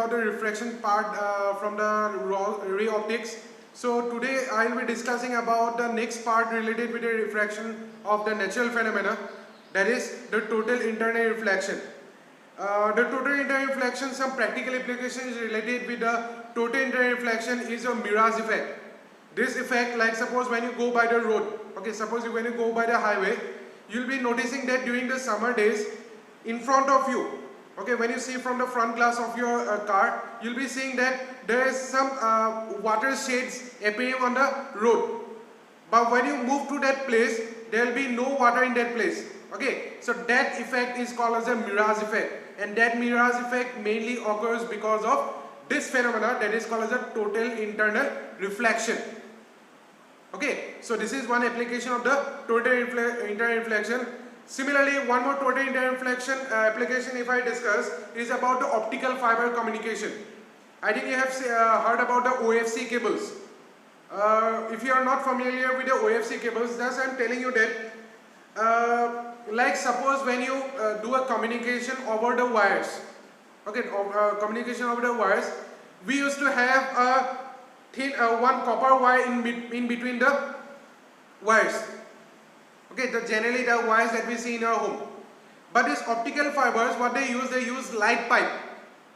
about the refraction part from the ray optics. So today I will be discussing about the next part related with the refraction of the natural phenomena, that is the total internal reflection. The total internal reflection, some practical applications related with the total internal reflection is a mirage effect. This effect, like suppose when you go by the road, okay, suppose when you go by the highway, you will be noticing that during the summer days, in front of you, okay, when you see from the front glass of your car, you'll be seeing that there is some water shades appearing on the road. But when you move to that place, there will be no water in that place. Okay, so that effect is called as a mirage effect, and that mirage effect mainly occurs because of this phenomena that is called as a total internal reflection. Okay, so this is one application of the total internal reflection. Similarly, one more total internal reflection application if I discuss is about the optical fiber communication. I think you have heard about the OFC cables. If you are not familiar with the OFC cables, just I am telling you that like suppose when you do a communication over the wires, okay, communication over the wires, we used to have a thin one copper wire in between the wires. Okay, generally the wires that we see in our home. But these optical fibers, what they use light pipe.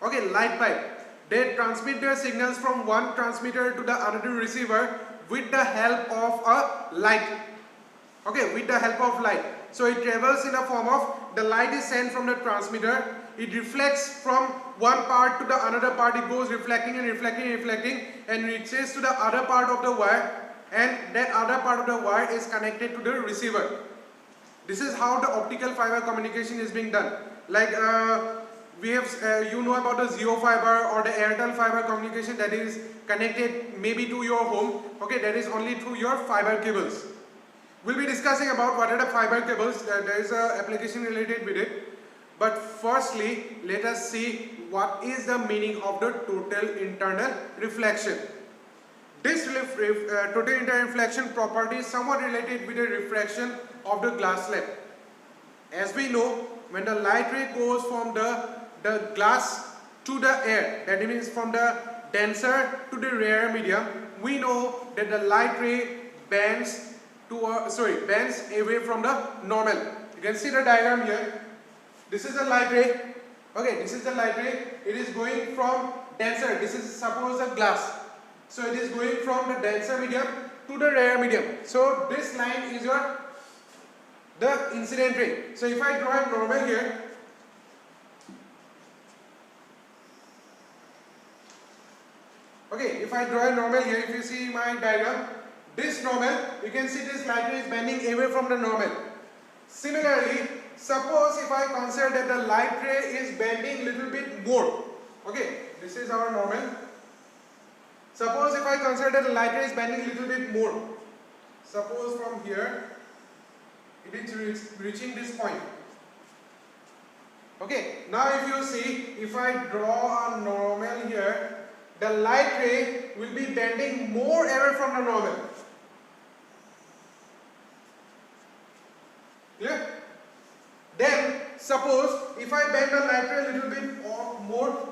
Okay, light pipe. They transmit their signals from one transmitter to the another receiver with the help of a light. Okay, with the help of light. So it travels in the form of the light is sent from the transmitter. It reflects from one part to the another part. It goes reflecting and reflecting and reflecting and reaches to the other part of the wire. And that other part of the wire is connected to the receiver. This is how the optical fiber communication is being done. Like we have, you know about the Jio fiber or the Airtel fiber communication that is connected maybe to your home. Okay, that is only through your fiber cables. We'll be discussing about what are the fiber cables. There is an application related with it. But firstly, let us see what is the meaning of the total internal reflection. This total internal reflection property is somewhat related with the refraction of the glass slab. As we know, when the light ray goes from the glass to the air, that means from the denser to the rarer medium, we know that the light ray bends away from the normal. You can see the diagram here. This is the light ray. Okay, this is the light ray. It is going from denser. This is suppose a glass. So it is going from the denser medium to the rarer medium. So this line is the incident ray. So if I draw a normal here, okay, if I draw a normal here, if you see my diagram, this normal, you can see this light ray is bending away from the normal. Similarly, suppose if I consider that the light ray is bending little bit more. Okay, this is our normal. Suppose if I consider that the light ray is bending a little bit more. Suppose from here, it is reaching this point. Okay, now if you see, if I draw a normal here, the light ray will be bending more away from the normal. Clear? Then suppose if I bend the light ray a little bit more,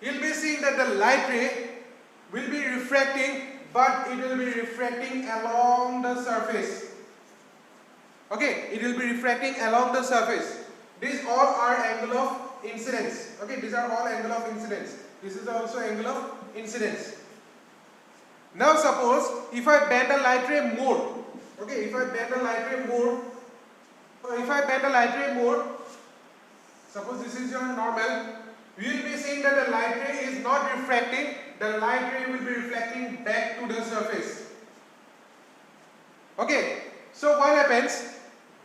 you'll be seeing that the light ray will be refracting, but it will be refracting along the surface. Okay, it will be refracting along the surface. These all are angle of incidence. Okay, these are all angle of incidence. This is also angle of incidence. Now suppose if I bend the light ray more. Okay, if I bend the light ray more, suppose this is your normal, we will be seeing that the light ray is not refracting, the light ray will be reflecting back to the surface. Okay, so what happens?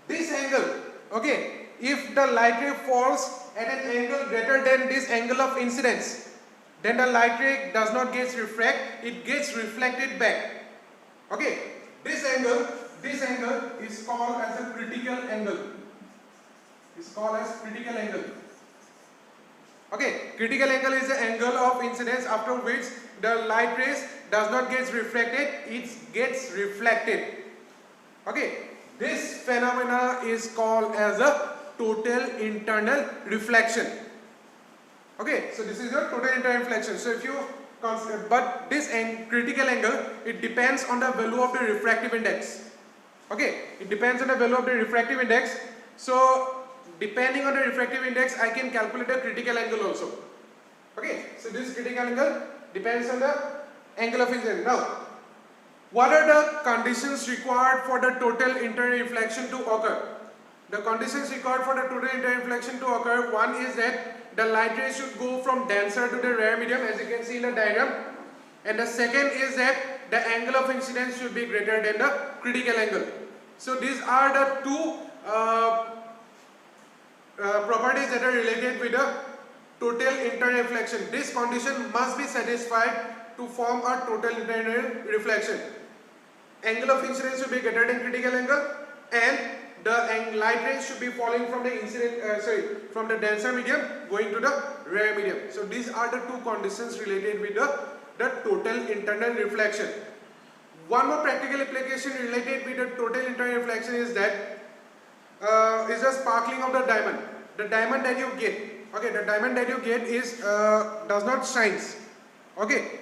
This angle, okay, if the light ray falls at an angle greater than this angle of incidence, then the light ray does not get refracted, it gets reflected back. Okay, this angle is called as a critical angle. It's called as critical angle. Okay, critical angle is the angle of incidence after which the light rays does not get refracted, it gets reflected. Okay, this phenomena is called as a total internal reflection. Okay, so this is your total inter-reflection. So if you consider, but this critical angle, it depends on the value of the refractive index. Okay, it depends on the value of the refractive index. So depending on the refractive index, I can calculate the critical angle also. Okay, so this critical angle depends on the angle of incidence. Now, what are the conditions required for the total inter-reflection to occur? The conditions required for the total inter-reflection to occur, one is that the light rays should go from denser to the rare medium, as you can see in the diagram. And the second is that the angle of incidence should be greater than the critical angle. So these are the two properties that are related with the total inter-reflection. This condition must be satisfied to form a total inter-reflection. Angle of incidence should be greater than critical angle, and the light rays should be falling from the from the denser medium going to the rare medium. So these are the two conditions related with the total internal reflection. One more practical application related with the total internal reflection is that is the sparkling of the diamond. The diamond that you get, okay, the diamond that you get is does not shines. Okay.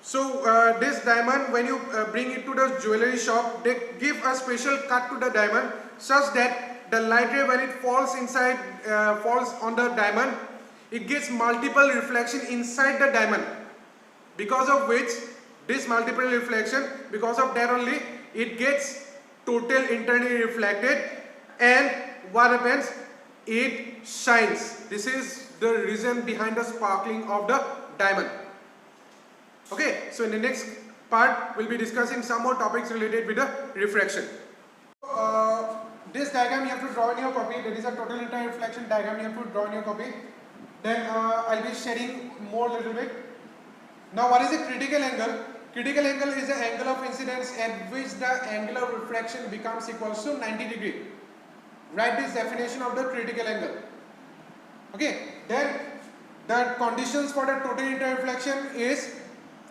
So this diamond, when you bring it to the jewelry shop, they give a special cut to the diamond such that the light ray, when it falls inside, falls on the diamond, it gets multiple reflection inside the diamond. Because of which, this multiple reflection, because of that only, it gets total internally reflected, and what happens? It shines. This is the reason behind the sparkling of the diamond. Okay, so in the next part, we'll be discussing some more topics related with the refraction. This diagram you have to draw in your copy. That is a total inter-reflection diagram you have to draw in your copy. Then I'll be sharing more little bit. Now, what is a critical angle? Critical angle is the angle of incidence at which the angle of refraction becomes equal to 90 degree. Write this definition of the critical angle. Okay, then the conditions for the total inter-reflection is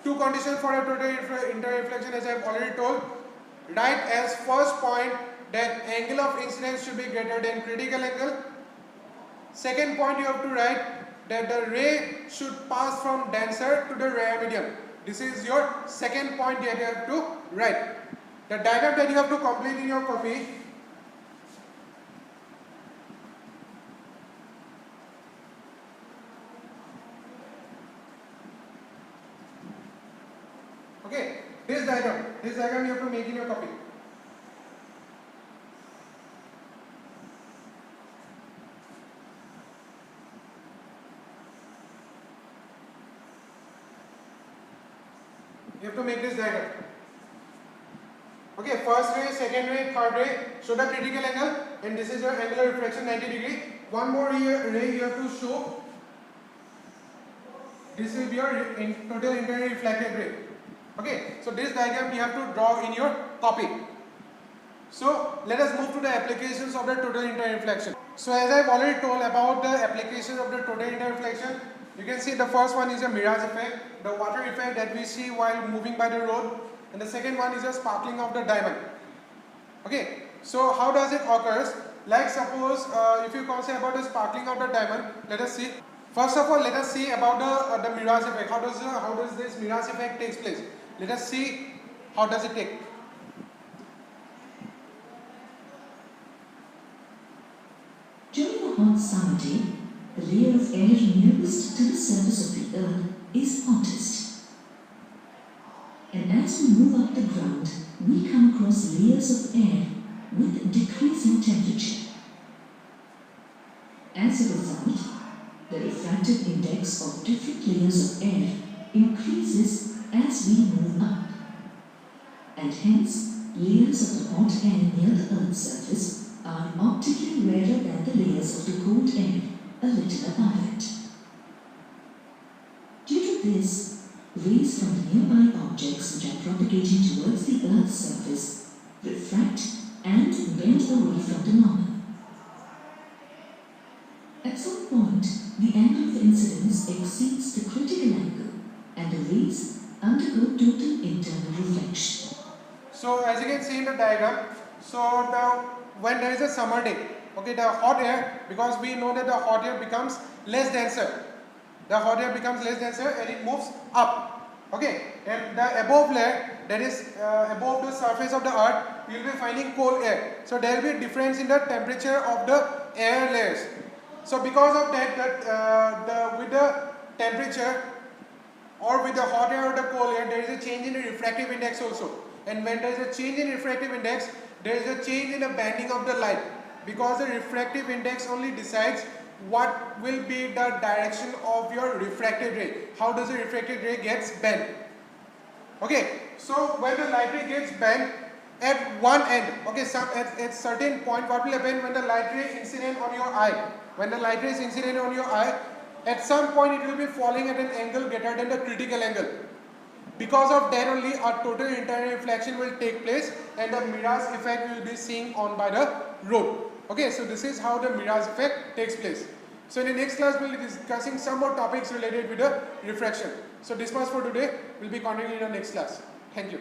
two conditions for a total inter-reflection, as I have already told. Write as first point that angle of incidence should be greater than critical angle. Second point, you have to write that the ray should pass from denser to the rare medium. This is your second point that you have to write. The diagram that you have to complete in your copy. Okay, this diagram you have to make in your copy. You have to make this diagram. Okay, first ray, second ray, third ray, show the critical angle, and this is your angular reflection 90 degree. One more ray you have to show. This will be your total internally reflected ray. Okay, so this diagram you have to draw in your copy. So let us move to the applications of the total inter-reflection. So as I have already told about the applications of the total inter-reflection, you can see the first one is a mirage effect, the water effect that we see while moving by the road, and the second one is a sparkling of the diamond. Okay, so how does it occurs? Like suppose if you consider about the sparkling of the diamond, let us see. First of all, let us see about the mirage effect. How does this mirage effect takes place? Let us see how does it take. During a hot summer day, the layer of air nearest to the surface of the earth is hottest. And as we move up the ground, we come across layers of air with decreasing temperature. As a result, the refractive index of different layers of air increases as we move up, and hence layers of the hot air near the Earth's surface are optically rarer than the layers of the cold air a little above it. Due to this, rays from the nearby objects which are propagating towards the Earth's surface refract and bend away from the normal. At some point, the angle of incidence exceeds the critical angle, and the rays undergo total internal reflection. So as you can see in the diagram, so when there is a summer day, okay, the hot air, because we know that the hot air becomes less denser. the hot air becomes less denser and it moves up. Okay, and the above layer, that is above the surface of the earth, you will be finding cold air. So there will be a difference in the temperature of the air layers. So because of that, with the temperature or with the hot air or the cold air, there is a change in the refractive index also. And when there is a change in refractive index, there is a change in the bending of the light, because the refractive index only decides what will be the direction of your refracted ray. How does the refracted ray gets bent? Okay, so when the light ray gets bent at one end, okay, at certain point, what will happen when the light ray incident on your eye? When the light ray is incident on your eye, at some point it will be falling at an angle greater than the critical angle. Because of that only, a total internal reflection will take place and the mirage effect will be seen on by the road. Okay, so this is how the mirage effect takes place. So in the next class, we will be discussing some more topics related with the refraction. So this much for today. We'll be continuing in the next class. Thank you.